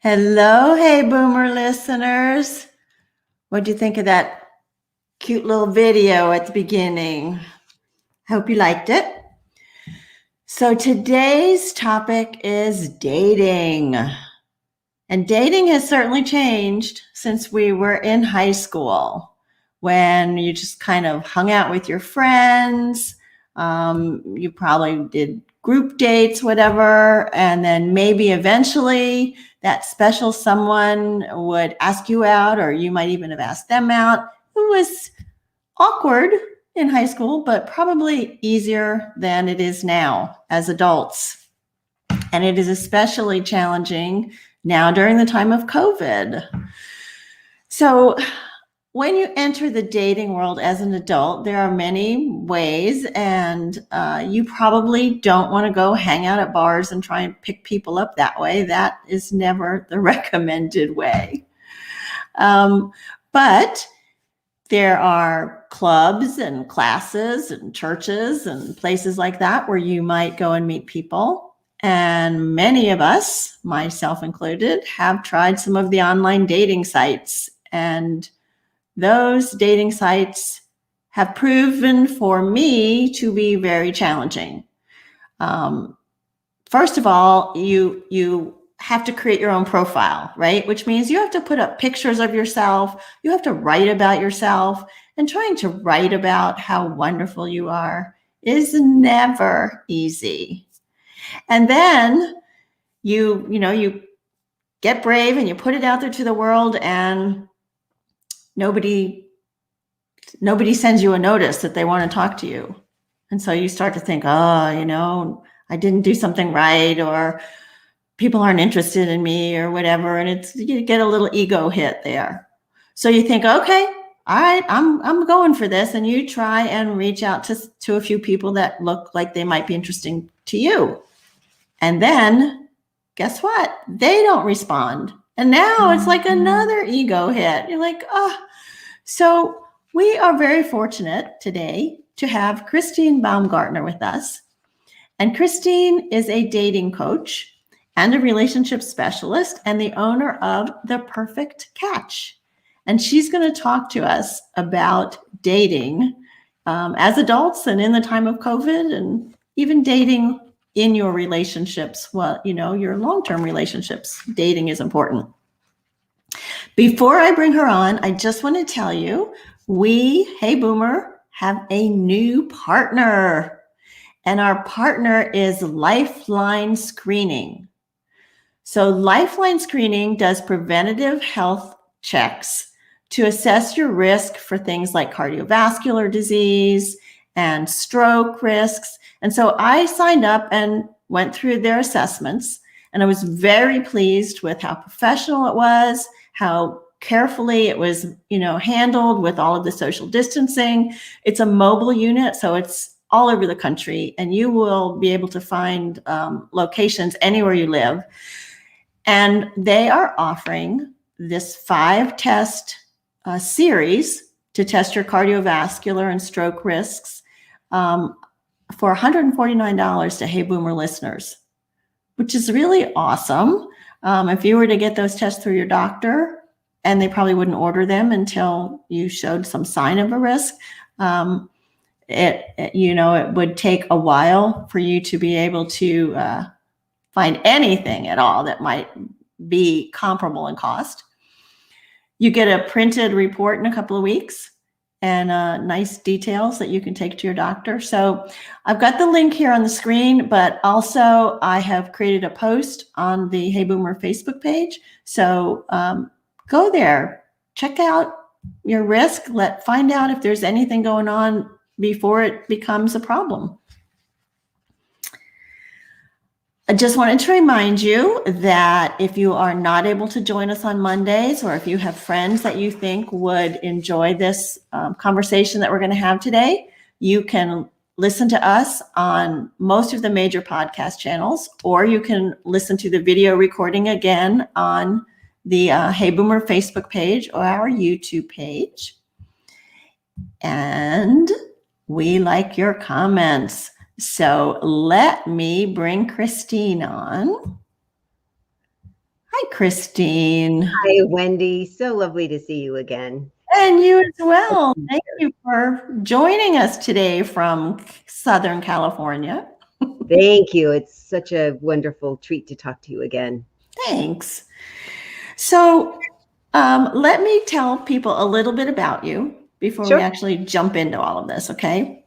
Hello, Hey Boomer listeners. What do you think of that cute little video at the beginning? Hope you liked it. So today's topic is dating. And dating has certainly changed since we were in high school, when you just kind of hung out with your friends. You probably did group dates, whatever, and then maybe eventually that special someone would ask you out, or you might even have asked them out. It was awkward in high school, but probably easier than it is now as adults. And it is especially challenging now during the time of COVID. So when you enter the dating world as an adult, there are many ways, and you probably don't want to go hang out at bars and try and pick people up that way. That is never the recommended way. But there are clubs and classes and churches and places like that where you might go and meet people. And many of us, myself included, have tried some of the online dating sites. And those dating sites have proven for me to be very challenging. First of all, you have to create your own profile, right? Which means you have to put up pictures of yourself. You have to write about yourself, and trying to write about how wonderful you are is never easy. And then you get brave and you put it out there to the world, and nobody sends you a notice that they want to talk to you. And so you start to think, I didn't do something right, or people aren't interested in me, or whatever. And you get a little ego hit there. So you think, okay, all right, I'm going for this. And you try and reach out to a few people that look like they might be interesting to you. And then guess what? They don't respond. And now it's like another ego hit. You're like, So we are very fortunate today to have Christine Baumgartner with us. And Christine is a dating coach and a relationship specialist and the owner of The Perfect Catch. And she's going to talk to us about dating as adults and in the time of COVID, and even dating in your relationships. Well, your long-term relationships, dating is important. Before I bring her on, I just want to tell you, we, Hey Boomer, have a new partner. And our partner is Lifeline Screening. So Lifeline Screening does preventative health checks to assess your risk for things like cardiovascular disease and stroke risks. And so I signed up and went through their assessments, and I was very pleased with how professional it was, how carefully it was, handled with all of the social distancing. It's a mobile unit, so it's all over the country, and you will be able to find locations anywhere you live. And they are offering this 5-test series to test your cardiovascular and stroke risks for $149 to Hey Boomer listeners, which is really awesome. If you were to get those tests through your doctor, and they probably wouldn't order them until you showed some sign of a risk, it would take a while for you to be able to find anything at all that might be comparable in cost. You get a printed report in a couple of weeks, and nice details that you can take to your doctor. So I've got the link here on the screen, but also I have created a post on the Hey Boomer Facebook page. So go there, check out your risk, find out if there's anything going on before it becomes a problem. I just wanted to remind you that if you are not able to join us on Mondays, or if you have friends that you think would enjoy this conversation that we're going to have today, you can listen to us on most of the major podcast channels, or you can listen to the video recording again on the Hey Boomer Facebook page or our YouTube page. And we like your comments. So let me bring Christine on. Hi, Christine. Hi, Wendy. So lovely to see you again. And you as well. Thank you for joining us today from Southern California. Thank you. It's such a wonderful treat to talk to you again. Thanks. So, let me tell people a little bit about you before we Sure. actually jump into all of this, okay?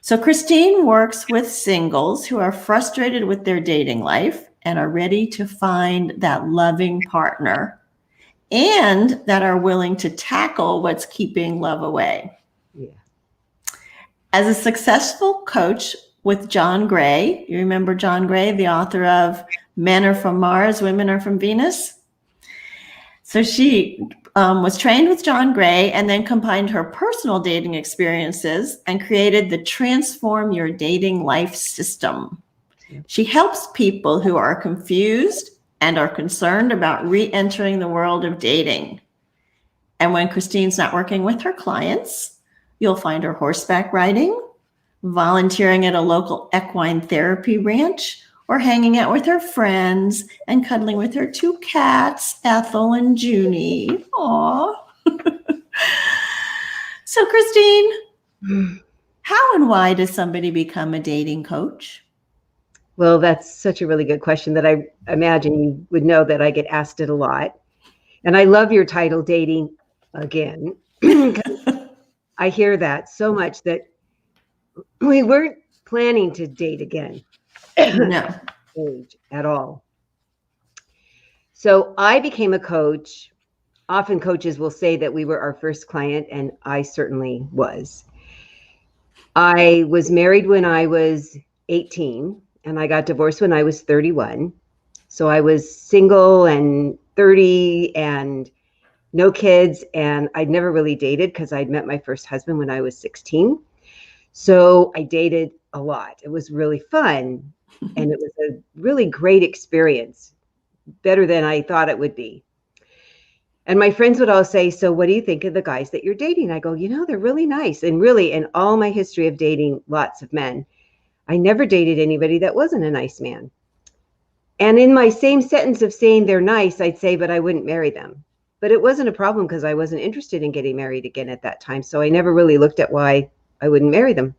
So, Christine works with singles who are frustrated with their dating life and are ready to find that loving partner and that are willing to tackle what's keeping love away. Yeah. As a successful coach with John Gray, you remember John Gray, the author of Men Are From Mars, Women Are From Venus? So she was trained with John Gray and then combined her personal dating experiences and created the Transform Your Dating Life system. She helps people who are confused and are concerned about re-entering the world of dating. And when Christine's not working with her clients, you'll find her horseback riding, volunteering at a local equine therapy ranch, or hanging out with her friends and cuddling with her two cats, Ethel and Junie. Aw. So, Christine, how and why does somebody become a dating coach? Well, that's such a really good question that I imagine you would know that I get asked it a lot. And I love your title, Dating Again. I hear that so much that we weren't planning to date again. No. Age at all. So I became a coach. Often coaches will say that we were our first client, and I certainly was. I was married when I was 18, and I got divorced when I was 31. So I was single and 30 and no kids, and I'd never really dated because I'd met my first husband when I was 16. So I dated a lot. It was really fun, and it was a really great experience, better than I thought it would be. And my friends would all say, so what do you think of the guys that you're dating? I go, they're really nice. And really, in all my history of dating lots of men, I never dated anybody that wasn't a nice man. And in my same sentence of saying they're nice, I'd say, but I wouldn't marry them. But it wasn't a problem because I wasn't interested in getting married again at that time. So I never really looked at why I wouldn't marry them.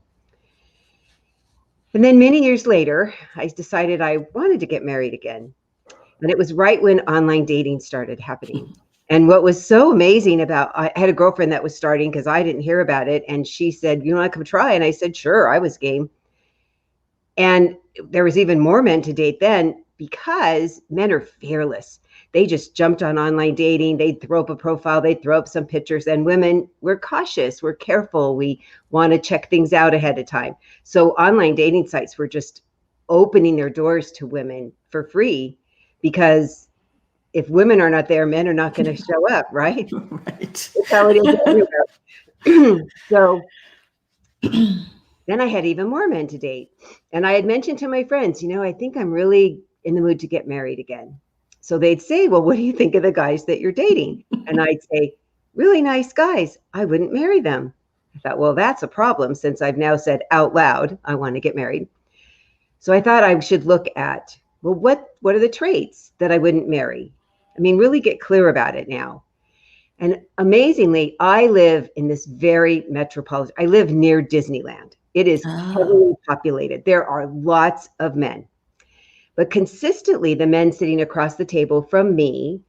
And then many years later, I decided I wanted to get married again. And it was right when online dating started happening. And what was so amazing I had a girlfriend that was starting because I didn't hear about it. And she said, you want to come try? And I said, sure, I was game. And there was even more men to date then because men are fearless. They just jumped on online dating. They'd throw up a profile. They'd throw up some pictures. And women, we're cautious. We're careful. We want to check things out ahead of time. So online dating sites were just opening their doors to women for free because if women are not there, men are not going to show up, right? Right. That's how it is everywhere. So then I had even more men to date. And I had mentioned to my friends, I think I'm really in the mood to get married again. So they'd say, well, what do you think of the guys that you're dating? And I'd say, really nice guys. I wouldn't marry them. I thought, well, that's a problem since I've now said out loud, I want to get married. So I thought I should look at, well, what are the traits that I wouldn't marry? I mean, really get clear about it now. And amazingly, I live in this very metropolitan, I live near Disneyland. It is heavily populated. There are lots of men. But consistently, the men sitting across the table from me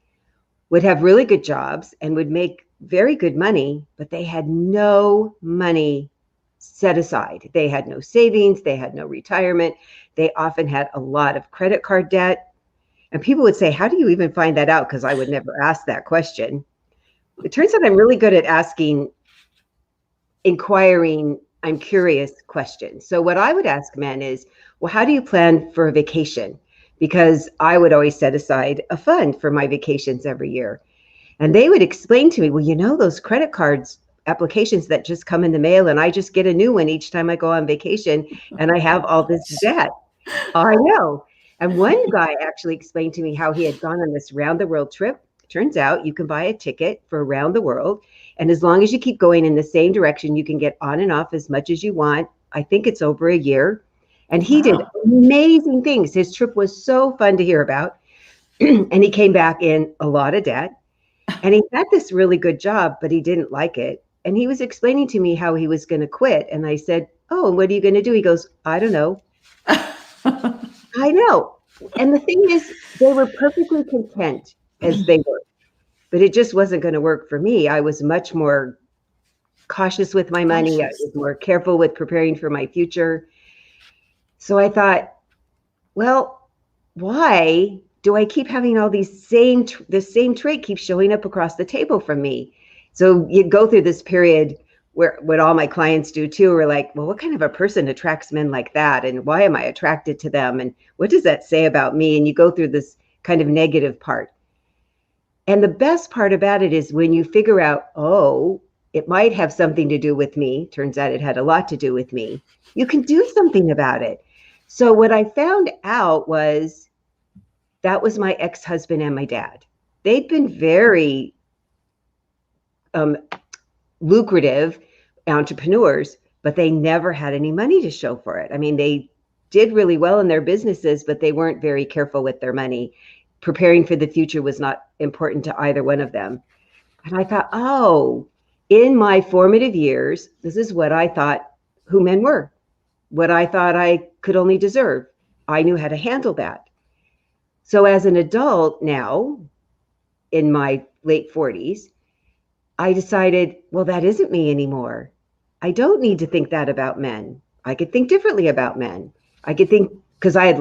would have really good jobs and would make very good money, but they had no money set aside. They had no savings. They had no retirement. They often had a lot of credit card debt. And people would say, how do you even find that out? Because I would never ask that question. It turns out I'm really good at asking inquiring, I'm curious questions. So what I would ask men is, well, how do you plan for a vacation? Because I would always set aside a fund for my vacations every year. And they would explain to me, well, those credit cards applications that just come in the mail and I just get a new one each time I go on vacation and I have all this debt. I know. And one guy actually explained to me how he had gone on this round the world trip. Turns out you can buy a ticket for around the world. And as long as you keep going in the same direction, you can get on and off as much as you want. I think it's over a year. And he did amazing things. His trip was so fun to hear about. And he came back in a lot of debt. And he had this really good job, but he didn't like it. And he was explaining to me how he was going to quit. And I said, "Oh, and what are you going to do?" He goes, "I don't know." I know. And the thing is, they were perfectly content as they were, but it just wasn't going to work for me. I was much more cautious with my money. I Cautious. was more careful with preparing for my future. So I thought, well, why do I keep having all these this same trait keeps showing up across the table from me? So you go through this period where what all my clients do too are like, well, what kind of a person attracts men like that? And why am I attracted to them? And what does that say about me? And you go through this kind of negative part. And the best part about it is when you figure out, oh, it might have something to do with me. Turns out it had a lot to do with me. You can do something about it. So what I found out was that was my ex-husband and my dad. They'd been very lucrative entrepreneurs, but they never had any money to show for it. I mean, they did really well in their businesses, but they weren't very careful with their money. Preparing for the future was not important to either one of them. And I thought, oh, in my formative years, this is what I thought who men were, what I thought I could only deserve. I knew how to handle that. So as an adult now, in my late 40s, I decided, well, that isn't me anymore. I don't need to think that about men. I could think differently about men. I could think, because I had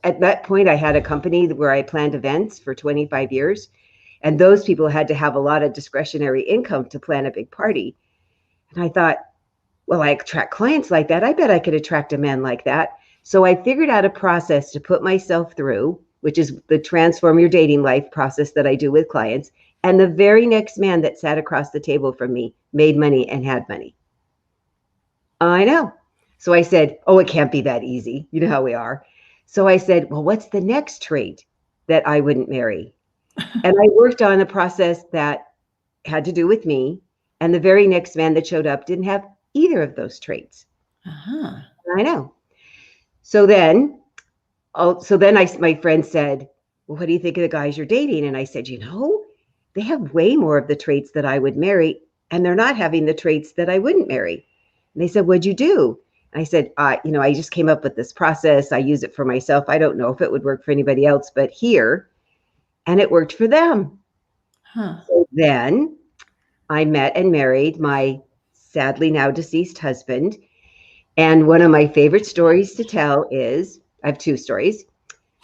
at that point, I had a company where I planned events for 25 years. And those people had to have a lot of discretionary income to plan a big party. And I thought, well, I attract clients like that. I bet I could attract a man like that. So I figured out a process to put myself through, which is the Transform Your Dating Life process that I do with clients. And the very next man that sat across the table from me made money and had money. I know. So I said, oh, it can't be that easy. You know how we are. So I said, well, what's the next trait that I wouldn't marry? And I worked on a process that had to do with me. And the very next man that showed up didn't have either of those traits. Uh-huh. I know. So then my friend said, well, what do you think of the guys you're dating? And I said, they have way more of the traits that I would marry, and they're not having the traits that I wouldn't marry. And they said, what'd you do? And I said, I just came up with this process. I use it for myself. I don't know if it would work for anybody else, but here, and it worked for them. Huh. So then I met and married my sadly now deceased husband. And one of my favorite stories to tell is, I have two stories.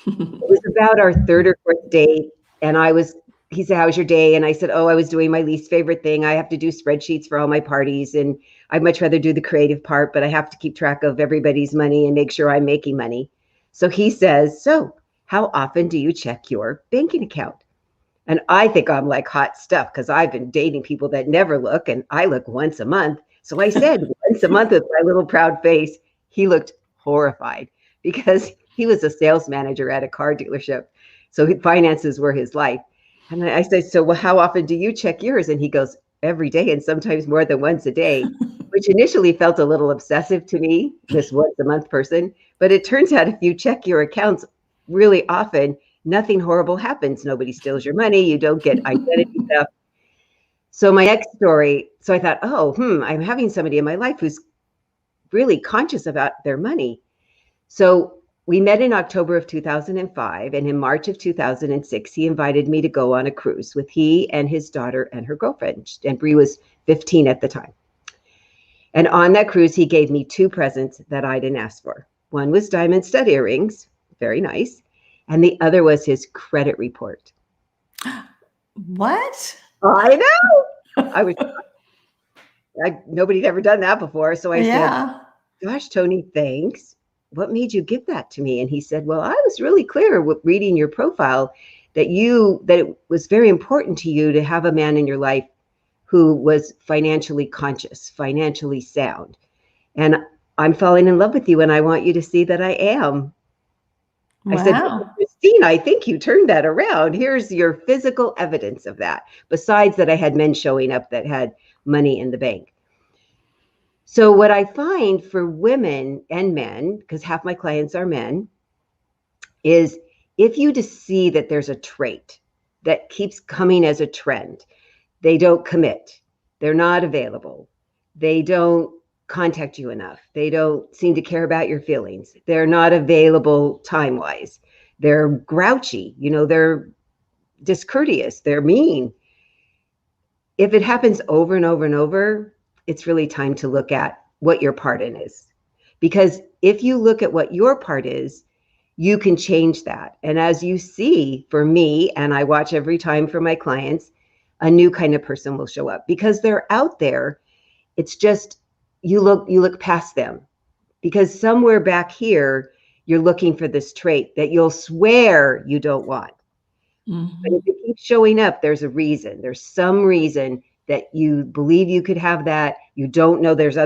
It was about our third or fourth date. And he said, how was your day? And I said, oh, I was doing my least favorite thing. I have to do spreadsheets for all my parties. And I'd much rather do the creative part, but I have to keep track of everybody's money and make sure I'm making money. So he says, so how often do you check your banking account? And I think I'm like hot stuff because I've been dating people that never look, and I look once a month. So I said once a month with my little proud face. He looked horrified because he was a sales manager at a car dealership. So finances were his life. And I said, so well, how often do you check yours? And he goes, every day, and sometimes more than once a day, which initially felt a little obsessive to me, this once a month person. But it turns out if you check your accounts really often, nothing horrible happens. Nobody steals your money. You don't get identity theft. So my next story, so I thought, I'm having somebody in my life who's really conscious about their money. So we met in October of 2005, and in March of 2006, he invited me to go on a cruise with he and his daughter and her girlfriend. And Bree was 15 at the time. And on that cruise, he gave me two presents that I didn't ask for. One was diamond stud earrings, very nice. And the other was his credit report. What? I know. Nobody'd ever done that before. So I said, gosh, Tony, thanks. What made you give that to me? And he said, well, I was really clear with reading your profile that it was very important to you to have a man in your life who was financially conscious, financially sound. And I'm falling in love with you, and I want you to see that I am. Wow. I said, Christine, I think you turned that around. Here's your physical evidence of that, besides that I had men showing up that had money in the bank. So what I find for women and men, because half my clients are men, is if you just see that there's a trait that keeps coming as a trend, they don't commit, they're not available, they don't contact you enough, they don't seem to care about your feelings, they're not available time-wise, they're grouchy, they're discourteous, they're mean. If it happens over and over and over, it's really time to look at what your part in is. Because if you look at what your part is, you can change that. And as you see, for me, and I watch every time for my clients, a new kind of person will show up because they're out there. It's just you look past them, because somewhere back here, you're looking for this trait that you'll swear you don't want. But if it keeps showing up, there's a reason. There's some reason that you believe you could have that. You don't know there's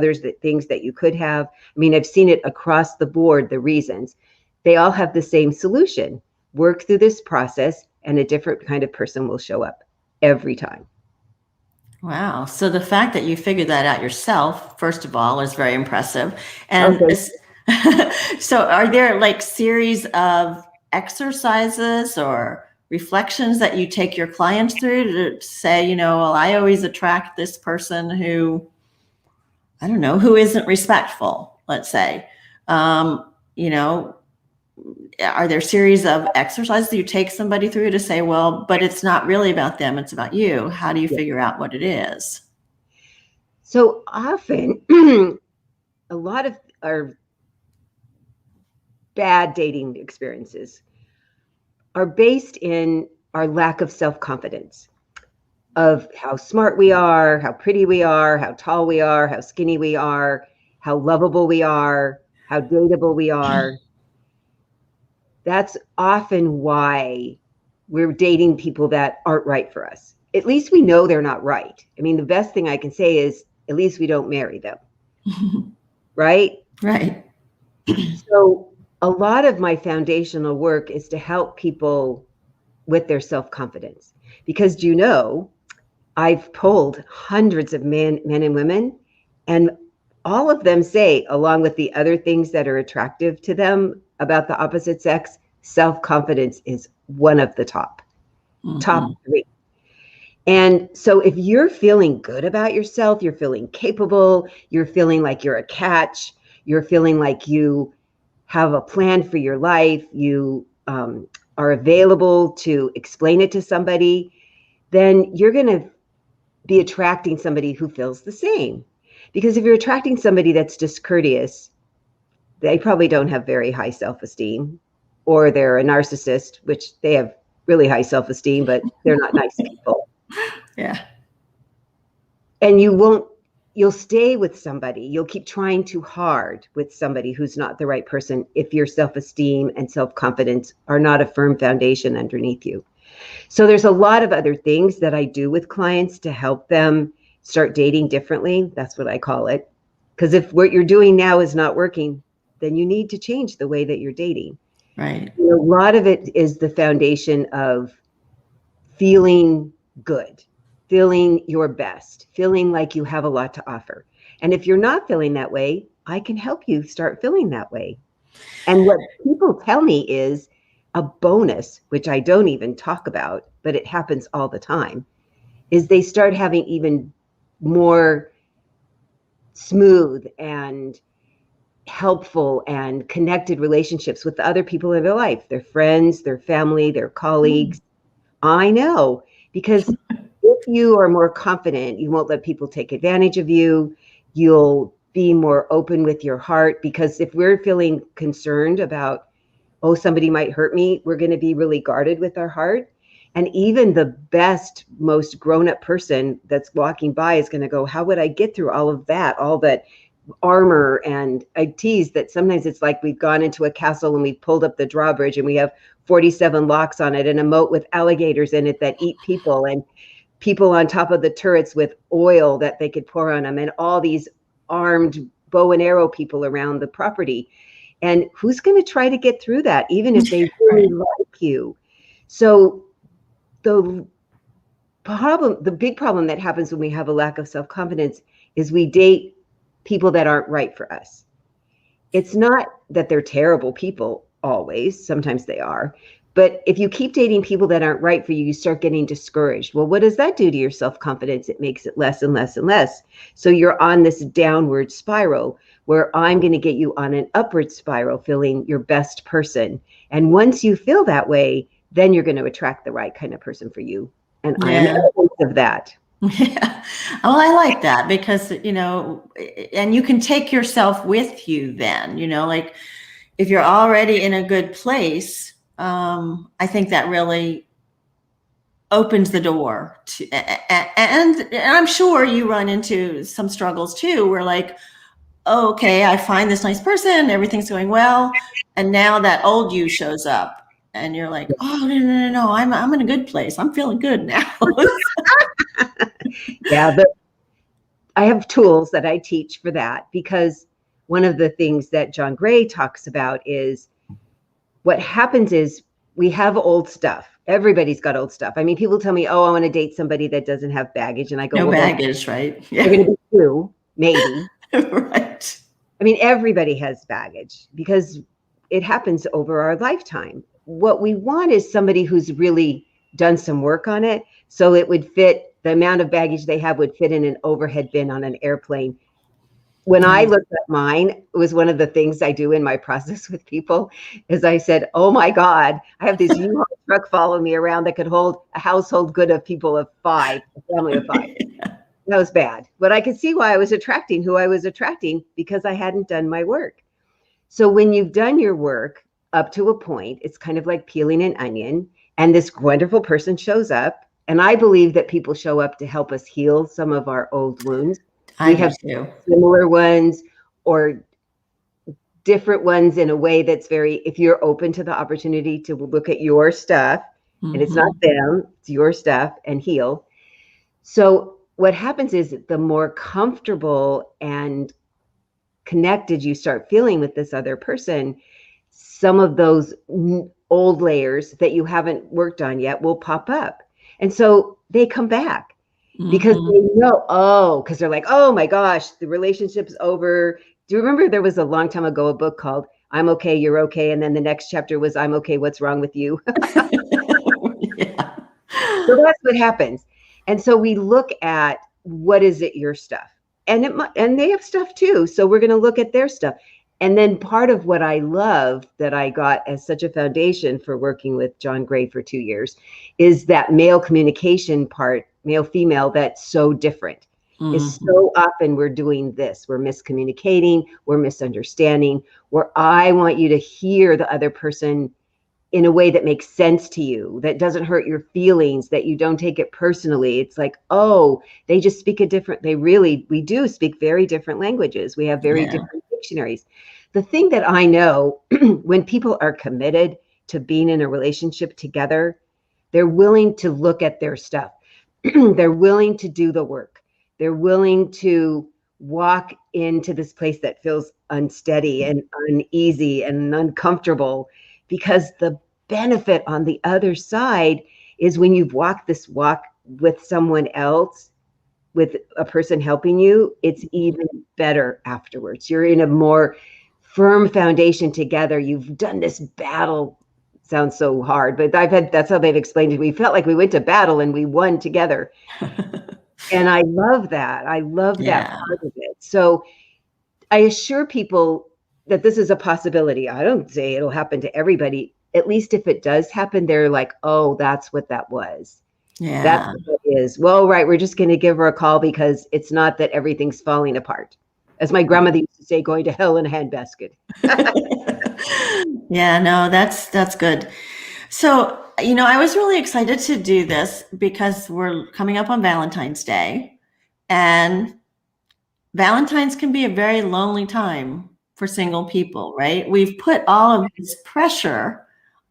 things that you could have. I mean, I've seen it across the board, the reasons. They all have the same solution. Work through this process and a different kind of person will show up every time. Wow. So the fact that you figured that out yourself, first of all, is very impressive. And so are there like series of exercises or reflections that you take your clients through to say, well, I always attract this person who, I don't know, who isn't respectful, let's say. Are there series of exercises you take somebody through to say, well, but it's not really about them, it's about you? How do you figure out what it is? So often, a lot of our bad dating experiences are based in our lack of self-confidence, of how smart we are, how pretty we are, how tall we are, how skinny we are, how lovable we are, how dateable we are. That's often why we're dating people that aren't right for us. At least we know they're not right. I mean, the best thing I can say is at least we don't marry them. Right? Right. So a lot of my foundational work is to help people with their self-confidence, because I've polled hundreds of men and women, and all of them say, along with the other things that are attractive to them about the opposite sex, self-confidence is one of the top 3. And so if you're feeling good about yourself, you're feeling capable, you're feeling like you're a catch, you're feeling like you have a plan for your life, you are available to explain it to somebody, then you're going to be attracting somebody who feels the same. Because if you're attracting somebody that's discourteous, they probably don't have very high self-esteem, or they're a narcissist, which they have really high self-esteem, but they're not nice people. Yeah. And you'll stay with somebody. You'll keep trying too hard with somebody who's not the right person if your self-esteem and self-confidence are not a firm foundation underneath you. So there's a lot of other things that I do with clients to help them start dating differently. That's what I call it. Because if what you're doing now is not working, then you need to change the way that you're dating. Right. A lot of it is the foundation of feeling good, feeling your best, feeling like you have a lot to offer. And if you're not feeling that way, I can help you start feeling that way. And what people tell me is a bonus, which I don't even talk about, but it happens all the time, is they start having even more smooth and helpful and connected relationships with the other people in their life, their friends, their family, their colleagues. I know, because if you are more confident, you won't let people take advantage of you. You'll be more open with your heart, because if we're feeling concerned about, oh, somebody might hurt me, we're going to be really guarded with our heart. And even the best, most grown-up person that's walking by is going to go, how would I get through all of that, all that armor? And I tease that sometimes it's like we've gone into a castle and we've pulled up the drawbridge and we have 47 locks on it and a moat with alligators in it that eat people, and people on top of the turrets with oil that they could pour on them, and all these armed bow and arrow people around the property. And who's going to try to get through that, even if they really like you? So the big problem that happens when we have a lack of self-confidence is we date people that aren't right for us. It's not that they're terrible people always. Sometimes they are, But if you keep dating people that aren't right for you, you start getting discouraged. Well, what does that do to your self-confidence? It makes it less and less and less. So you're on this downward spiral where I'm going to get you on an upward spiral, feeling your best person. And once you feel that way, then you're going to attract the right kind of person for you. And I am evidence of that. Yeah. Well, I like that because, and you can take yourself with you then, like if you're already in a good place, I think that really opens the door to, and I'm sure you run into some struggles too, where like, oh, okay, I find this nice person, everything's going well, and now that old you shows up, and you're like, oh no, I'm in a good place, I'm feeling good now. Yeah, but I have tools that I teach for that, because one of the things that John Gray talks about is what happens is we have old stuff. Everybody's got old stuff. I mean, people tell me, oh, I want to date somebody that doesn't have baggage. And I go, No well, baggage, right? Yeah. They're going to be two, maybe. Right. I mean, everybody has baggage because it happens over our lifetime. What we want is somebody who's really done some work on it. So it would fit, the amount of baggage they have would fit in an overhead bin on an airplane. When I looked at mine, it was one of the things I do in my process with people is I said, oh my God, I have this U-Haul truck following me around that could hold a household good of people of 5, a family of 5. That was bad. But I could see why I was attracting who I was attracting, because I hadn't done my work. So when you've done your work up to a point, it's kind of like peeling an onion, and this wonderful person shows up. And I believe that people show up to help us heal some of our old wounds. We have similar ones or different ones in a way that's very, if you're open to the opportunity to look at your stuff, and it's not them, it's your stuff, and heal. So what happens is the more comfortable and connected you start feeling with this other person, some of those old layers that you haven't worked on yet will pop up. And so they come back. Because they know, because they're like, oh my gosh, the relationship's over. Do you remember there was a long time ago a book called I'm Okay, You're Okay, and then the next chapter was I'm Okay, What's Wrong with You? Yeah. So that's what happens. And so we look at what is it, your stuff, and they have stuff too. So we're going to look at their stuff. And then part of what I love that I got as such a foundation for working with John Gray for 2 years is that male communication part, male female, that's so different. Is so often we're doing this, we're miscommunicating, we're misunderstanding, where I want you to hear the other person in a way that makes sense to you, that doesn't hurt your feelings, that you don't take it personally. It's like, oh, they just speak we do speak very different languages. We have very different dictionaries. The thing that I know, when people are committed to being in a relationship together, they're willing to look at their stuff. They're willing to do the work. They're willing to walk into this place that feels unsteady and uneasy and uncomfortable, because the benefit on the other side is when you've walked this walk with someone else, with a person helping you, it's even better afterwards. You're in a more firm foundation together. You've done this battle. Sounds so hard, but that's how they've explained it. We felt like we went to battle and we won together. And I love that. I love that part of it. So I assure people that this is a possibility. I don't say it'll happen to everybody. At least if it does happen, they're like, oh, that's what that was. Yeah. That's what it is. Well, right. We're just going to give her a call because it's not that everything's falling apart. As my grandmother used to say, going to hell in a handbasket. Yeah, no, that's good. So, I was really excited to do this because we're coming up on Valentine's Day, and Valentine's can be a very lonely time for single people, right? We've put all of this pressure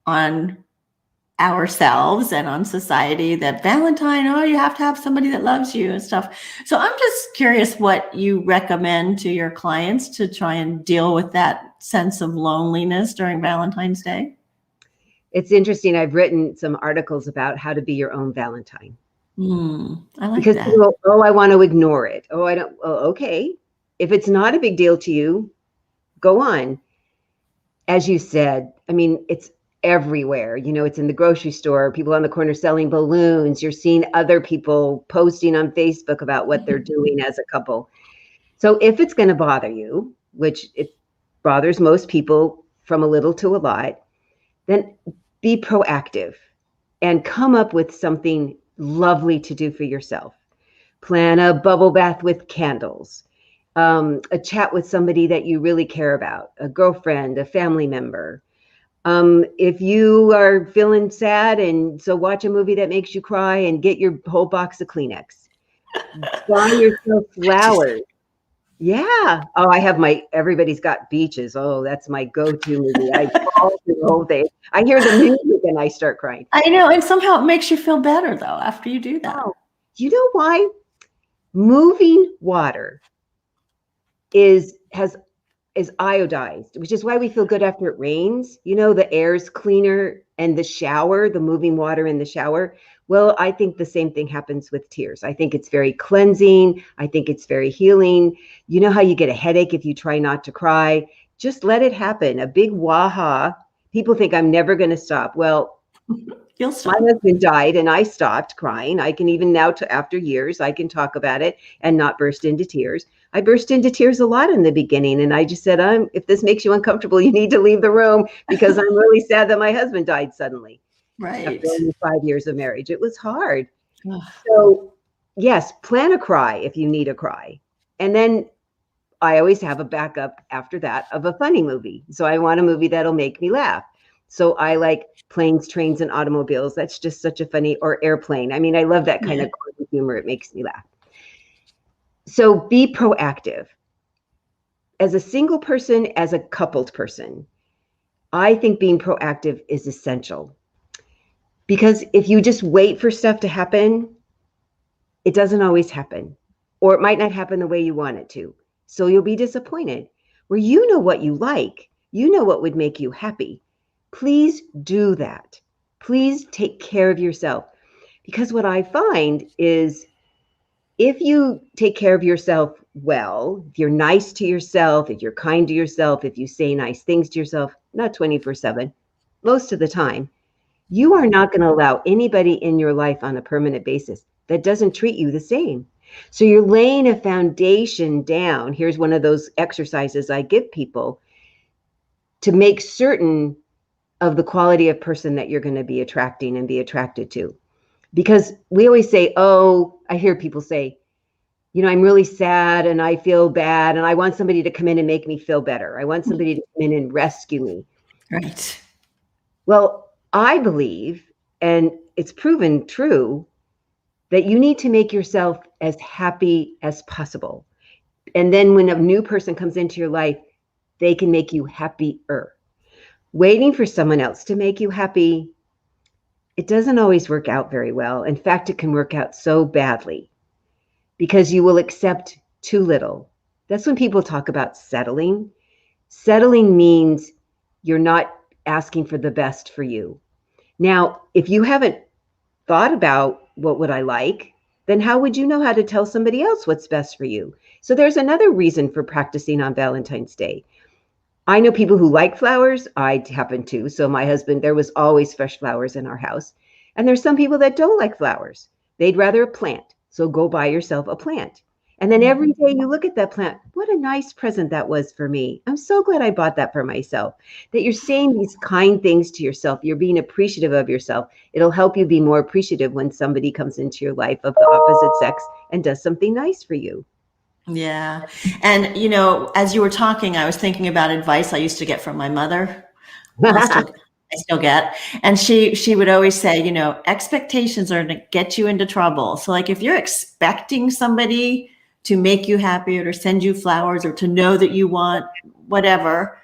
on ourselves and on society that Valentine, oh, you have to have somebody that loves you and stuff. So I'm just curious what you recommend to your clients to try and deal with that sense of loneliness during Valentine's Day. It's interesting. I've written some articles about how to be your own Valentine. I like because that. People, I want to ignore it. Oh, I don't. Oh, okay. If it's not a big deal to you, go on. As you said, I mean, everywhere. You know, it's in the grocery store, people on the corner selling balloons. You're seeing other people posting on Facebook about what they're doing as a couple. So if it's going to bother you, which it bothers most people from a little to a lot, then be proactive and come up with something lovely to do for yourself. Plan a bubble bath with candles, a chat with somebody that you really care about, a girlfriend, a family member. If you are feeling sad, and so watch a movie that makes you cry and get your whole box of Kleenex. Buy yourself flowers. Yeah. Oh, I have Everybody's Got Beaches. Oh, that's my go-to movie. I fall through the whole thing. I hear the music and I start crying. I know. And somehow it makes you feel better though, after you do that. Oh, you know why? Moving water is iodized, which is why we feel good after it rains. You know, the air's cleaner, and the shower, the moving water in the shower. Well, I think the same thing happens with tears. I think it's very cleansing. I think it's very healing. You know how you get a headache if you try not to cry? Just let it happen. A big waha. People think I'm never going to stop. Well, You'll stop. my husband died and I stopped crying. I can even now, after years, I can talk about it and not burst into tears. I burst into tears a lot in the beginning. And I just said, if this makes you uncomfortable, you need to leave the room, because I'm really sad that my husband died suddenly. Right. After only 5 years of marriage. It was hard. So yes, plan a cry if you need a cry. And then I always have a backup after that of a funny movie. So I want a movie that'll make me laugh. So I like Planes, Trains, and Automobiles. That's just such a funny, or Airplane. I mean, I love that kind of humor. It makes me laugh. So be proactive. As a single person, as a coupled person, I think being proactive is essential. Because if you just wait for stuff to happen, it doesn't always happen, or it might not happen the way you want it to. So you'll be disappointed. Where you know what you like, you know what would make you happy. Please do that. Please take care of yourself. Because what I find is, if you take care of yourself well, if you're nice to yourself, if you're kind to yourself, if you say nice things to yourself, not 24/7, most of the time, you are not going to allow anybody in your life on a permanent basis that doesn't treat you the same. So you're laying a foundation down. Here's one of those exercises I give people to make certain of the quality of person that you're going to be attracting and be attracted to. Because we always say, oh, I hear people say, you know, I'm really sad and I feel bad and I want somebody to come in and make me feel better. I want somebody to come in and rescue me. Right. Well, I believe, and it's proven true, that you need to make yourself as happy as possible. And then when a new person comes into your life, they can make you happier. Waiting for someone else to make you happy, it doesn't always work out very well. In fact, it can work out so badly because you will accept too little. That's when people talk about settling. Settling means you're not asking for the best for you. Now, if you haven't thought about what would I like, then how would you know how to tell somebody else what's best for you? So there's another reason for practicing on Valentine's Day. I know people who like flowers. I happen to. So my husband, there was always fresh flowers in our house. And there's some people that don't like flowers. They'd rather a plant. So go buy yourself a plant. And then every day you look at that plant. What a nice present that was for me. I'm so glad I bought that for myself. That you're saying these kind things to yourself. You're being appreciative of yourself. It'll help you be more appreciative when somebody comes into your life of the opposite sex and does something nice for you. Yeah. And, you know, as you were talking, I was thinking about advice I used to get from my mother. I still get. And she would always say, you know, expectations are to get you into trouble. So like if you're expecting somebody to make you happy or to send you flowers or to know that you want whatever,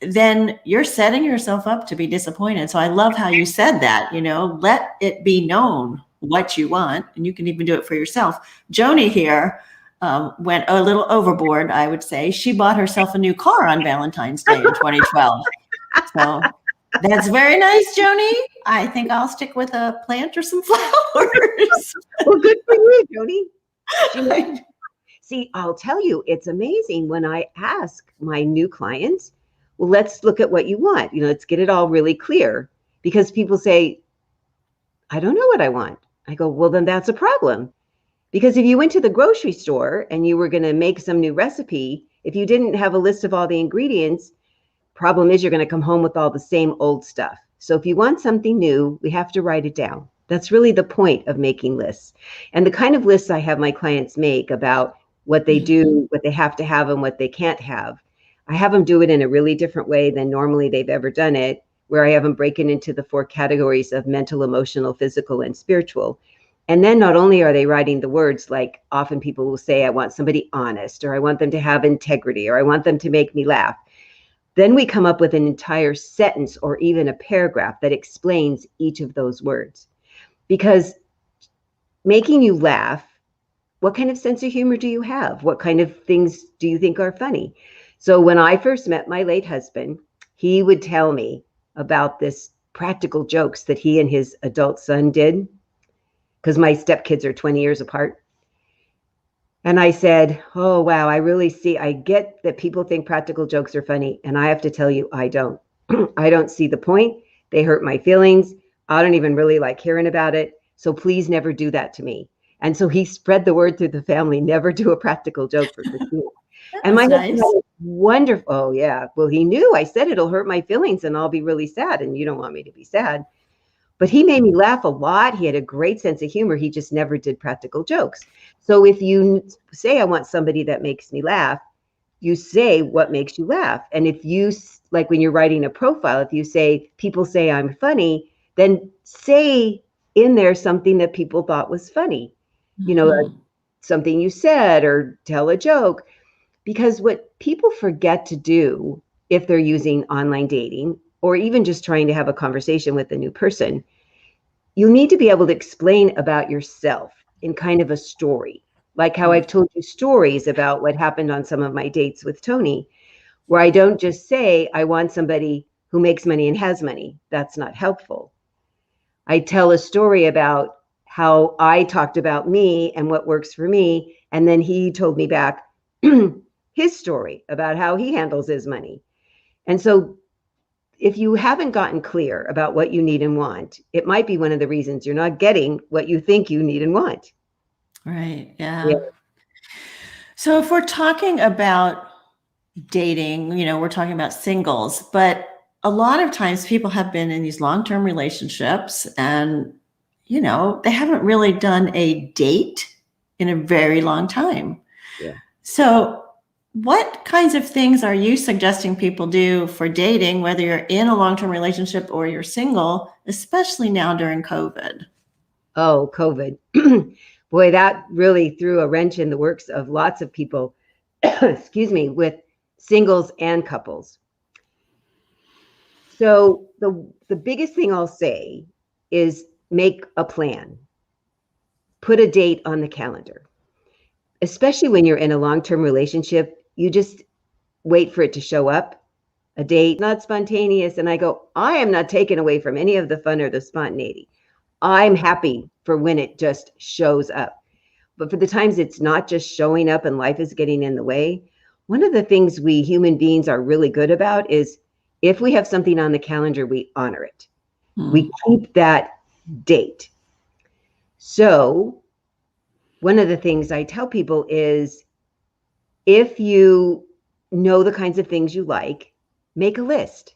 then you're setting yourself up to be disappointed. So I love how you said that, you know, let it be known what you want, and you can even do it for yourself. Joni here went a little overboard, I would say. She bought herself a new car on Valentine's Day in 2012. So that's very nice, Joni. I think I'll stick with a plant or some flowers. Well, good for you, Joni. See, I'll tell you, it's amazing when I ask my new clients, well, let's look at what you want. Let's get it all really clear, because people say, I don't know what I want. I go, well, then that's a problem. Because if you went to the grocery store and you were going to make some new recipe, if you didn't have a list of all the ingredients, problem is you're going to come home with all the same old stuff. So if you want something new, we have to write it down. That's really the point of making lists. And the kind of lists I have my clients make about what they do, what they have to have, and what they can't have, I have them do it in a really different way than normally they've ever done it, where I have them breaking into the 4 categories of mental, emotional, physical, and spiritual. And then not only are they writing the words, like often people will say, I want somebody honest, or I want them to have integrity, or I want them to make me laugh. Then we come up with an entire sentence or even a paragraph that explains each of those words. Because making you laugh, what kind of sense of humor do you have? What kind of things do you think are funny? So when I first met my late husband, he would tell me about this practical jokes that he and his adult son did, because my stepkids are 20 years apart. And I said, oh, wow, I get that people think practical jokes are funny. And I have to tell you, I don't. I don't see the point. They hurt my feelings. I don't even really like hearing about it. So please never do that to me. And so he spread the word through the family, never do a practical joke for Christina. And my husband had a wonderful, oh yeah, well, he knew. I said, it'll hurt my feelings and I'll be really sad. And you don't want me to be sad. But he made me laugh a lot. He had a great sense of humor. He just never did practical jokes. So if you say, I want somebody that makes me laugh, you say what makes you laugh. And if you, like when you're writing a profile, if you say, people say I'm funny, then say in there something that people thought was funny, something you said, or tell a joke. Because what people forget to do if they're using online dating, or even just trying to have a conversation with a new person, you need to be able to explain about yourself in kind of a story, like how I've told you stories about what happened on some of my dates with Tony, where I don't just say, I want somebody who makes money and has money. That's not helpful. I tell a story about how I talked about me and what works for me. And then he told me back his story about how he handles his money. And so if you haven't gotten clear about what you need and want, it might be one of the reasons you're not getting what you think you need and want. Right. Yeah. So if we're talking about dating, we're talking about singles, but a lot of times people have been in these long-term relationships and, they haven't really done a date in a very long time. Yeah. So what kinds of things are you suggesting people do for dating, whether you're in a long-term relationship or you're single, especially now during COVID? Oh, COVID. Boy, that really threw a wrench in the works of lots of people, excuse me, with singles and couples. So the biggest thing I'll say is make a plan. Put a date on the calendar. Especially when you're in a long-term relationship, you just wait for it to show up. A date, not spontaneous. And I go, I am not taken away from any of the fun or the spontaneity. I'm happy for when it just shows up. But for the times it's not just showing up and life is getting in the way, one of the things we human beings are really good about is if we have something on the calendar, we honor it. We keep that date. So one of the things I tell people is, if you know the kinds of things you like, make a list.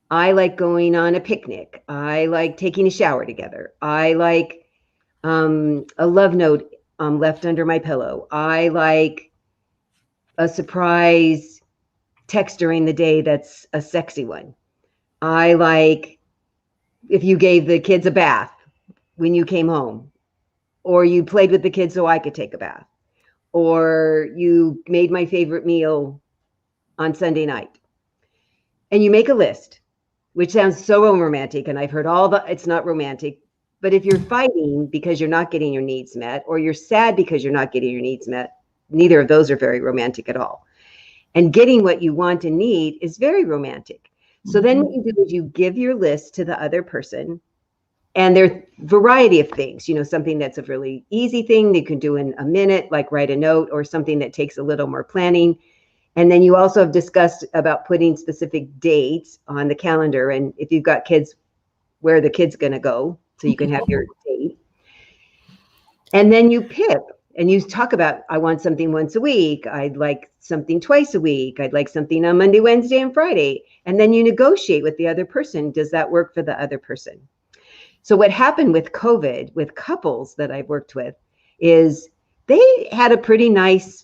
I like going on a picnic. I like taking a shower together. I like a love note left under my pillow. I like a surprise text during the day that's a sexy one. I like if you gave the kids a bath when you came home, or you played with the kids so I could take a bath, or you made my favorite meal on Sunday night. And you make a list, which sounds so romantic. And I've heard it's not romantic. But if you're fighting because you're not getting your needs met, or you're sad because you're not getting your needs met, neither of those are very romantic at all. And getting what you want and need is very romantic. So then what you do is you give your list to the other person. And there's a variety of things, something that's a really easy thing you can do in a minute, like write a note, or something that takes a little more planning. And then you also have discussed about putting specific dates on the calendar. And if you've got kids, where the kid's going to go, so you can have your date. And then you pick and you talk about, I want something once a week. I'd like something twice a week. I'd like something on Monday, Wednesday, and Friday. And then you negotiate with the other person. Does that work for the other person? So what happened with COVID, with couples that I've worked with, is they had a pretty nice,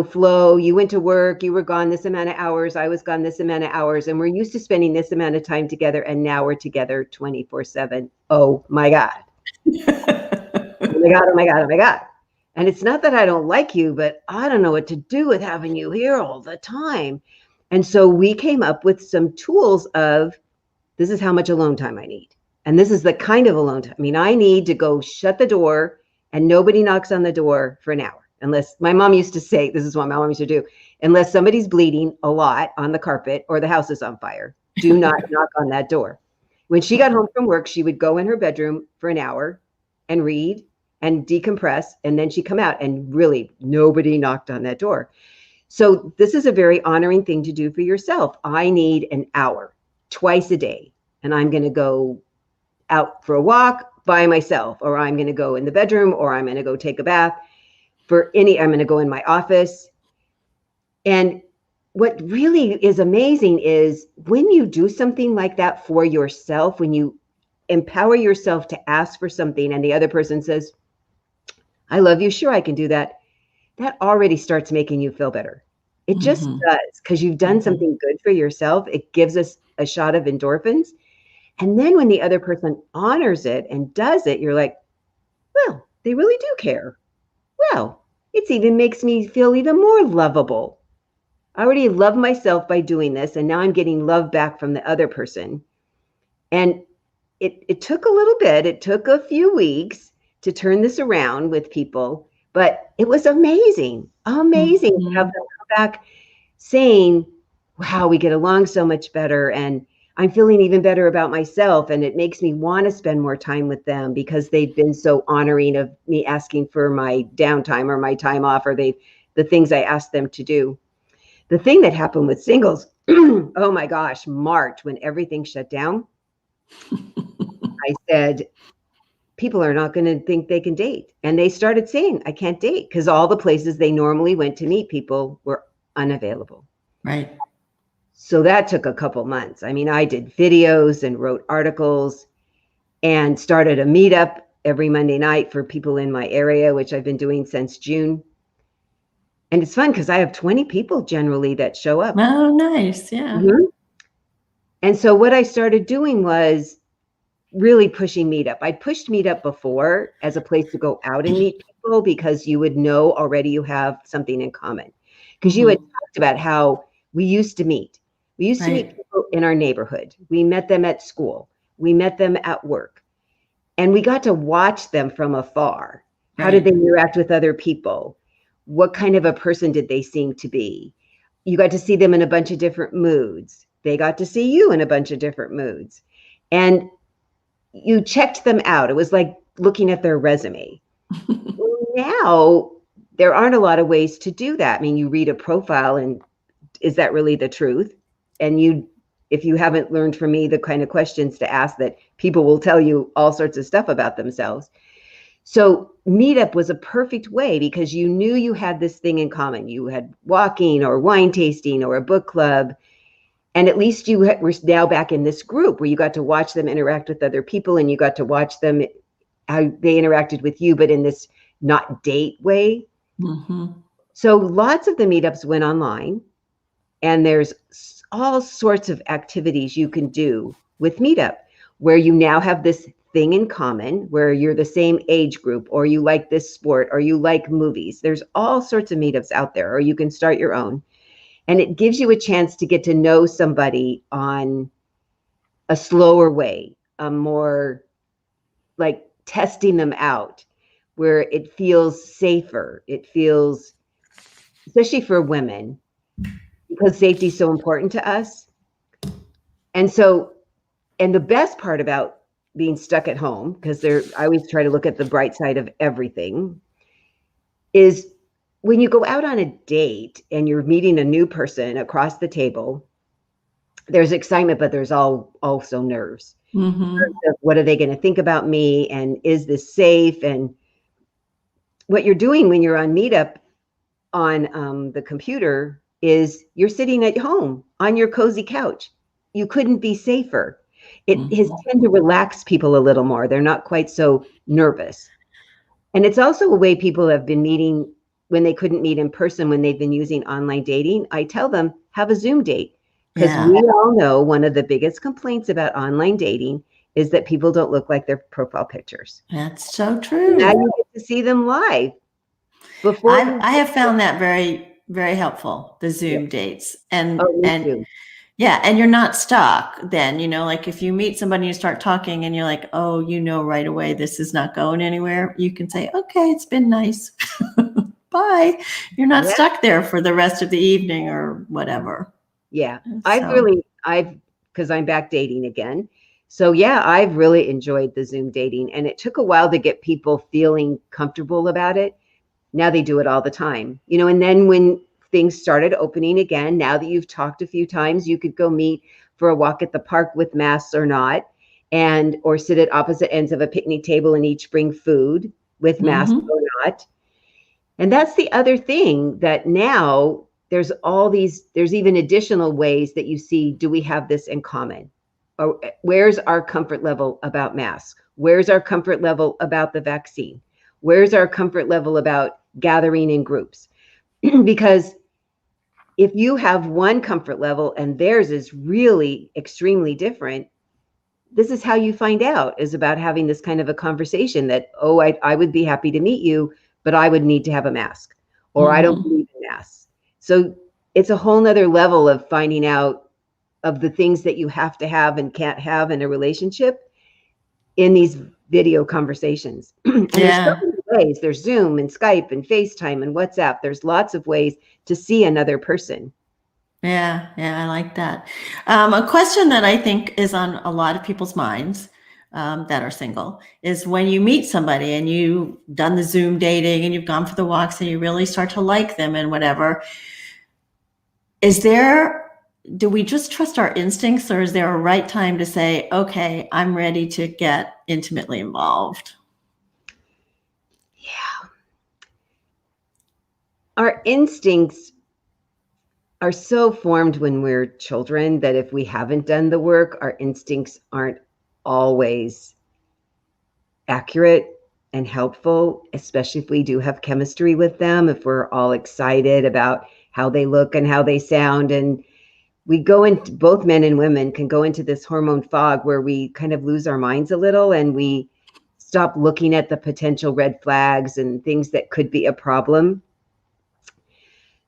flow. You went to work, you were gone this amount of hours, I was gone this amount of hours, and we're used to spending this amount of time together, and now we're together 24/7. Oh my God. Oh my God, oh my God, oh my God. And it's not that I don't like you, but I don't know what to do with having you here all the time. And so we came up with some tools of, this is how much alone time I need. And this is the kind of alone time. I mean, I need to go shut the door and nobody knocks on the door for an hour. Unless, my mom used to say, this is what my mom used to do, unless somebody's bleeding a lot on the carpet or the house is on fire, do not knock on that door. When she got home from work, she would go in her bedroom for an hour and read and decompress. And then she'd come out and really nobody knocked on that door. So this is a very honoring thing to do for yourself. I need an hour twice a day, and I'm going to go out for a walk by myself, or I'm going to go in the bedroom, or I'm going to go take a bath. I'm going to go in my office. And what really is amazing is when you do something like that for yourself, when you empower yourself to ask for something and the other person says, I love you, sure, I can do that. That already starts making you feel better. It just does, because you've done something good for yourself. It gives us a shot of endorphins. And then when the other person honors it and does it, you're like, well, they really do care. Well, it even makes me feel even more lovable. I already love myself by doing this, and now I'm getting love back from the other person. And it took a little bit. It took a few weeks to turn this around with people, but it was amazing to have them come back saying, wow, we get along so much better, and I'm feeling even better about myself, and it makes me want to spend more time with them because they've been so honoring of me asking for my downtime or my time off, or the things I asked them to do. The thing that happened with singles, oh my gosh, March, when everything shut down, I said, people are not going to think they can date. And they started saying, I can't date, because all the places they normally went to meet people were unavailable. Right. So that took a couple months. I mean, I did videos and wrote articles and started a meetup every Monday night for people in my area, which I've been doing since June. And it's fun because I have 20 people generally that show up. Oh, nice. Yeah. And so what I started doing was really pushing Meetup. I pushed Meetup before as a place to go out and meet people, because you would know already you have something in common. Because you had talked about how we used to meet. We used to meet people in our neighborhood. We met them at school. We met them at work. And we got to watch them from afar. How did they interact with other people? What kind of a person did they seem to be? You got to see them in a bunch of different moods. They got to see you in a bunch of different moods. And you checked them out. It was like looking at their resume. Now, there aren't a lot of ways to do that. I mean, you read a profile and is that really the truth? And if you haven't learned from me the kind of questions to ask, that people will tell you all sorts of stuff about themselves. So Meetup was a perfect way, because you knew you had this thing in common. You had walking or wine tasting or a book club. And at least you were now back in this group where you got to watch them interact with other people, and you got to watch them, how they interacted with you, but in this not date way. So lots of the meetups went online, and there's all sorts of activities you can do with Meetup, where you now have this thing in common, where you're the same age group, or you like this sport, or you like movies. There's all sorts of meetups out there, or you can start your own. And it gives you a chance to get to know somebody on a slower way, a more like testing them out, where it feels safer. It feels, especially for women, because safety is so important to us. And the best part about being stuck at home, because I always try to look at the bright side of everything, is when you go out on a date and you're meeting a new person across the table, there's excitement, but there's also nerves. What are they going to think about me? And is this safe? And what you're doing when you're on Meetup on the computer is you're sitting at home on your cozy couch. You couldn't be safer. It has tend to relax people a little more. They're not quite so nervous. And it's also a way people have been meeting when they couldn't meet in person, when they've been using online dating. I tell them, have a Zoom date. Because we all know one of the biggest complaints about online dating is that people don't look like their profile pictures. That's so true. Now you get to see them live. I have found that very, very helpful, the Zoom dates. And yeah, and you're not stuck then, you know, like if you meet somebody and you start talking and you're like, oh, you know, right away, this is not going anywhere. You can say, okay, it's been nice. Bye. You're not stuck there for the rest of the evening or whatever. Yeah, because I'm back dating again. So yeah, I've really enjoyed the Zoom dating, and it took a while to get people feeling comfortable about it. Now they do it all the time, you know, and then when things started opening again, now that you've talked a few times, you could go meet for a walk at the park with masks or not, or sit at opposite ends of a picnic table and each bring food with masks or not. And that's the other thing, that now there's even additional ways that you see, do we have this in common? Or where's our comfort level about masks? Where's our comfort level about the vaccine? Where's our comfort level about gathering in groups? Because if you have one comfort level and theirs is really extremely different, this is how you find out, is about having this kind of a conversation that, oh, I would be happy to meet you, but I would need to have a mask, or I don't believe in masks. So it's a whole nother level of finding out of the things that you have to have and can't have in a relationship in these video conversations. And there's so many ways. There's Zoom and Skype and FaceTime and WhatsApp. There's lots of ways to see another person. Yeah, I like that. A question that I think is on a lot of people's minds that are single is, when you meet somebody and you've done the Zoom dating and you've gone for the walks and you really start to like them and whatever, do we just trust our instincts, or is there a right time to say, okay, I'm ready to get intimately involved? Yeah. Our instincts are so formed when we're children that if we haven't done the work, our instincts aren't always accurate and helpful, especially if we do have chemistry with them, if we're all excited about how they look and how they sound. And we go into, both men and women can go into this hormone fog where we kind of lose our minds a little, and we stop looking at the potential red flags and things that could be a problem.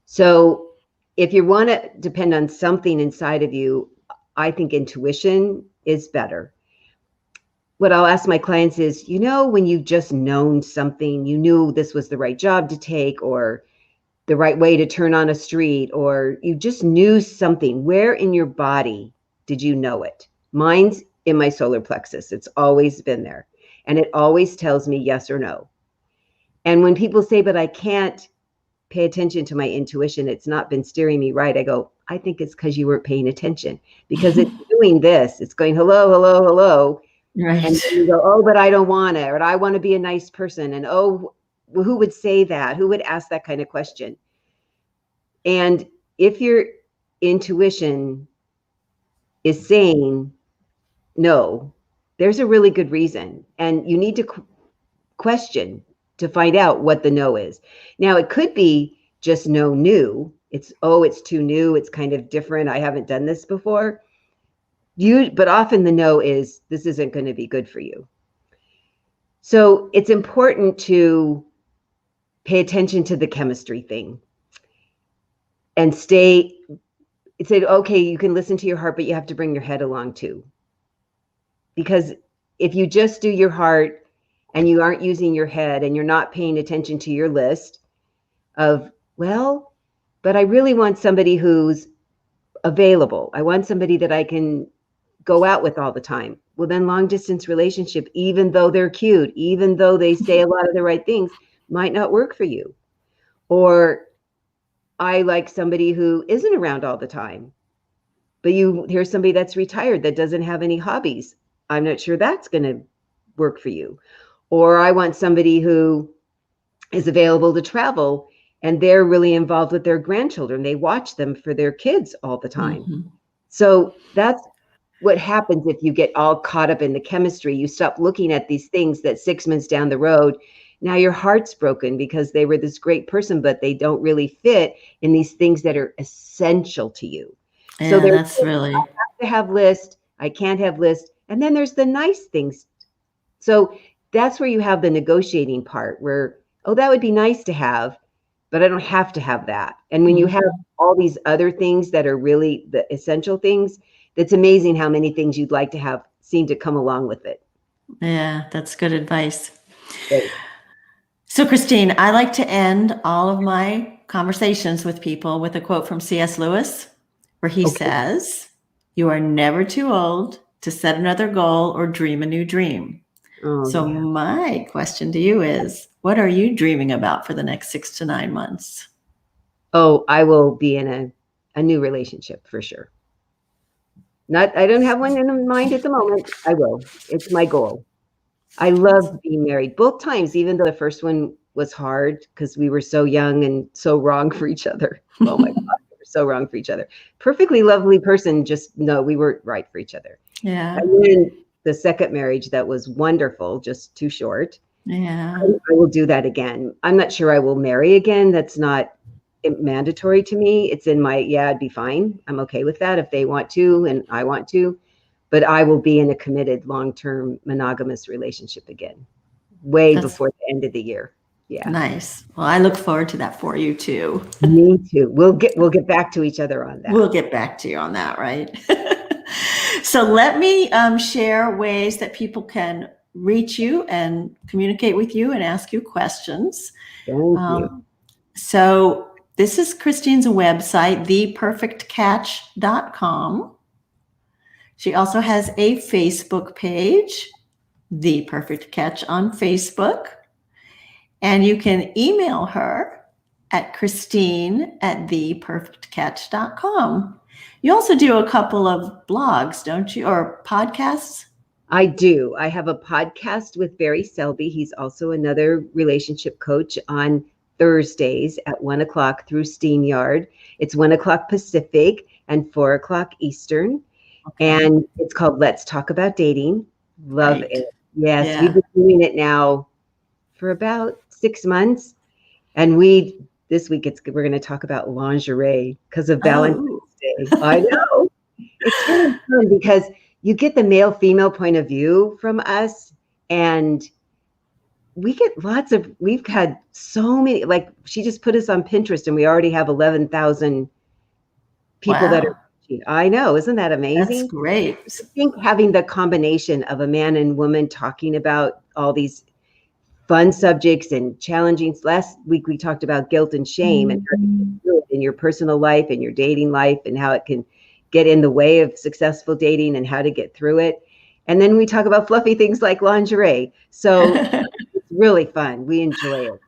So if you want to depend on something inside of you, I think intuition is better. What I'll ask my clients is, you know, when you've just known something, you knew this was the right job to take, or the right way to turn on a street, or you just knew something, where in your body did you know it? Mine's in my solar plexus. It's always been there. And it always tells me yes or no. And when people say, but I can't pay attention to my intuition, it's not been steering me right, I go, I think it's because you weren't paying attention, because it's doing this. It's going, hello, hello, hello. Right. And you go, oh, but I don't want it, or I want to be a nice person. And oh, who would say that? Who would ask that kind of question? And if your intuition is saying no, there's a really good reason. And you need to question to find out what the no is. Now, it could be just no new. It's too new. It's kind of different. I haven't done this before. But often the no is, this isn't going to be good for you. So it's important to pay attention to the chemistry thing and say, okay, you can listen to your heart, but you have to bring your head along too. Because if you just do your heart and you aren't using your head and you're not paying attention to your list of, well, but I really want somebody who's available. I want somebody that I can go out with all the time. Well, then long distance relationship, even though they're cute, even though they say a lot of the right things, might not work for you. Or I like somebody who isn't around all the time. But here's somebody that's retired that doesn't have any hobbies. I'm not sure that's going to work for you. Or I want somebody who is available to travel and they're really involved with their grandchildren. They watch them for their kids all the time. Mm-hmm. So that's what happens if you get all caught up in the chemistry. You stop looking at these things that 6 months down the road, now your heart's broken because they were this great person, but they don't really fit in these things that are essential to you. So Yeah, there's that's really. I have to have list, I can't have list. And then there's the nice things. So that's where you have the negotiating part where, oh, that would be nice to have, but I don't have to have that. And when you have all these other things that are really the essential things, it's amazing how many things you'd like to have seem to come along with it. Yeah, that's good advice. Right. So, Christine, I like to end all of my conversations with people with a quote from C.S. Lewis, where he says, "You are never too old to set another goal or dream a new dream." Oh, So yeah. my question to you is, what are you dreaming about for the next 6 to 9 months? Oh, I will be in a new relationship for sure. I don't have one in mind at the moment. I will. It's my goal. I love being married both times, even though the first one was hard because we were so young and so wrong for each other. Oh my God, we were so wrong for each other. Perfectly lovely person, just no, we weren't right for each other. Yeah. And then the second marriage that was wonderful, just too short. Yeah. I will do that again. I'm not sure I will marry again. That's not mandatory to me. It's in my, yeah, I'd be fine. I'm okay with that if they want to and I want to. But I will be in a committed long-term monogamous relationship again, way before the end of the year. Yeah. Nice. Well, I look forward to that for you too. Me too. We'll get back to each other on that. We'll get back to you on that, right? So let me share ways that people can reach you and communicate with you and ask you questions. Thank you. So this is Christine's website, theperfectcatch.com. She also has a Facebook page, The Perfect Catch on Facebook. And you can email her at christine@theperfectcatch.com. You also do a couple of blogs, don't you? Or podcasts? I do. I have a podcast with Barry Selby. He's also another relationship coach on Thursdays at 1:00 through SteamYard. It's 1:00 Pacific and 4:00 Eastern. Okay. And it's called Let's Talk About Dating. Love Right. it. Yes, Yeah. we've been doing it now for about 6 months. And this week we're going to talk about lingerie because of Valentine's Day. I know. It's really fun because you get the male-female point of view from us, and we've had so many, like she just put us on Pinterest and we already have 11,000 people that are, I know, isn't that amazing? That's great. I think having the combination of a man and woman talking about all these fun subjects and challenging. Last week we talked about guilt and shame and how you can do it in your personal life and your dating life and how it can get in the way of successful dating and how to get through it. And then we talk about fluffy things like lingerie. So it's really fun. We enjoy it.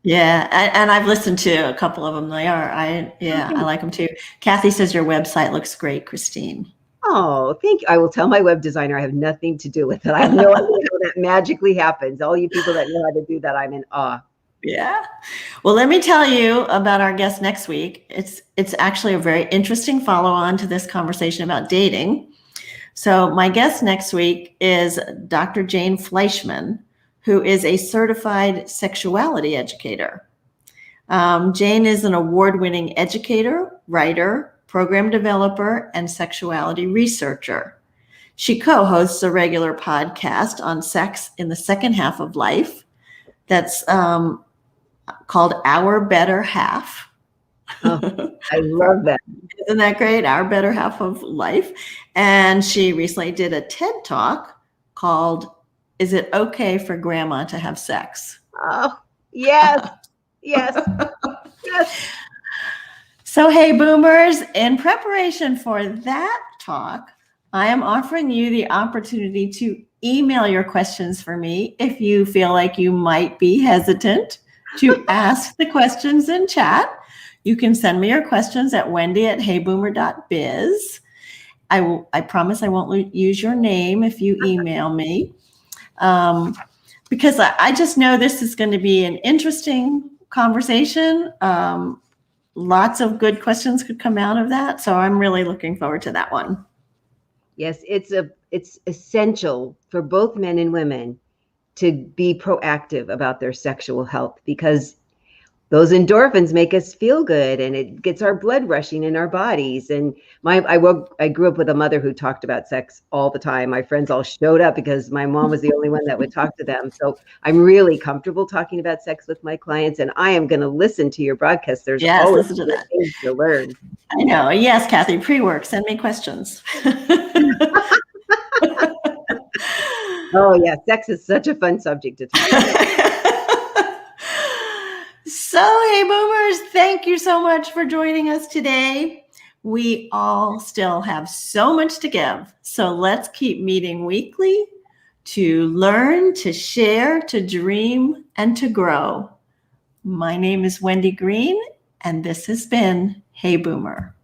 Yeah, and I've listened to a couple of them. I like them too. Kathy says your website looks great, Christine. Oh, thank you. I will tell my web designer I have nothing to do with it. I have no idea how that magically happens. All you people that know how to do that, I'm in awe. Yeah. Well, let me tell you about our guest next week. It's actually a very interesting follow-on to this conversation about dating. So my guest next week is Dr. Jane Fleischman, who is a certified sexuality educator. Jane is an award-winning educator, writer, program developer, and sexuality researcher. She co-hosts a regular podcast on sex in the second half of life that's called Our Better Half. Oh, I love that. Isn't that great? Our Better Half of Life. And she recently did a TED Talk called Is It Okay for Grandma to Have Sex? Oh, yes. Yes. Yes. So, hey, boomers, in preparation for that talk, I am offering you the opportunity to email your questions for me if you feel like you might be hesitant to ask the questions in chat. You can send me your questions at wendy@heyboomer.biz. I promise I won't use your name if you email me, because I just know this is going to be an interesting conversation. Lots of good questions could come out of that. So I'm really looking forward to that one. Yes, it's essential for both men and women to be proactive about their sexual health, because those endorphins make us feel good and it gets our blood rushing in our bodies. And I grew up with a mother who talked about sex all the time. My friends all showed up because my mom was the only one that would talk to them. So I'm really comfortable talking about sex with my clients, and I am going to listen to your broadcast. There's always listen to that. things to learn. I know. Yes, Kathy, pre-work, send me questions. Oh yeah, sex is such a fun subject to talk about. So, hey boomers, thank you so much for joining us today. We all still have so much to give. So let's keep meeting weekly to learn, to share, to dream, and to grow. My name is Wendy Green, and this has been Hey Boomer.